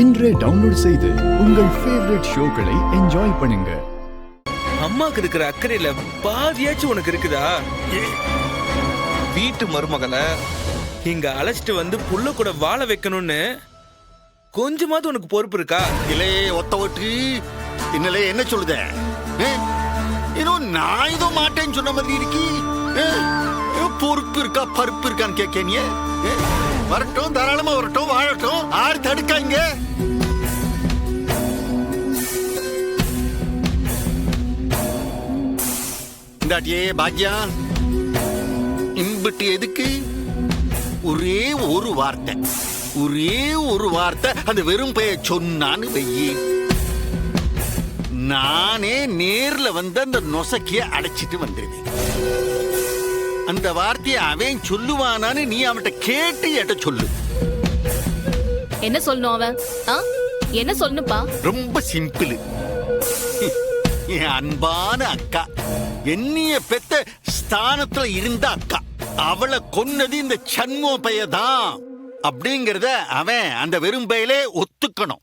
இன்றே டவுன்லோட் செய்து உங்கள் ஃபேவரட் ஷோக்களை என்ஜாய் பண்ணுங்க. அம்மாக்கு இருக்கிற அக்கறையில பாதியாச்சும் உனக்கு இருக்குதா? வீட்டு மருமகளை இங்க அழைச்சிட்டு வந்து புள்ள கூட வாழ வைக்கணும்னு கொஞ்சமாவது உனக்கு பொறுப்பு இருக்கா? இலையே ஒத்த ஓட்டு இன்னலே என்ன சொல்லுத? இன்னும் நான் ஏதோ மாட்டேன்னு சொன்ன மாதிரி இருக்கி. பொறுப்பு இருக்கா பருப்பு இருக்கான்னு கேட்க. வரட்டும், தாராளமா வரட்டும், வாழட்டும். ஆறு தடுக்காங்க. இந்தாட்டியே பாக்யா, இம்பிட்டு எதுக்கு? ஒரே ஒரு வார்த்தை, ஒரே ஒரு வார்த்தை அந்த வெறும் பெய சொன்னான்னு வெயி, நானே நேர்ல வந்து அந்த நொசக்கிய அடைச்சிட்டு வந்துருவேன். அந்த வார்த்தையை அவன் சொல்லுவானான்னு நீ அவன்கிட்ட கேட்டு என்கிட்ட சொல்லு. என்ன சொல்லணும் அவன்? என்ன சொல்லணும்பா? ரொம்ப சிம்பிள். என் அன்பான அக்கா, என்னைய பெத்த ஸ்தானத்துல இருந்த அக்கா, அவளை கொன்னது இந்த சண்முக பையதான் அப்படிங்கறத அவன் அந்த வெறும் பையிலே ஒத்துக்கணும்.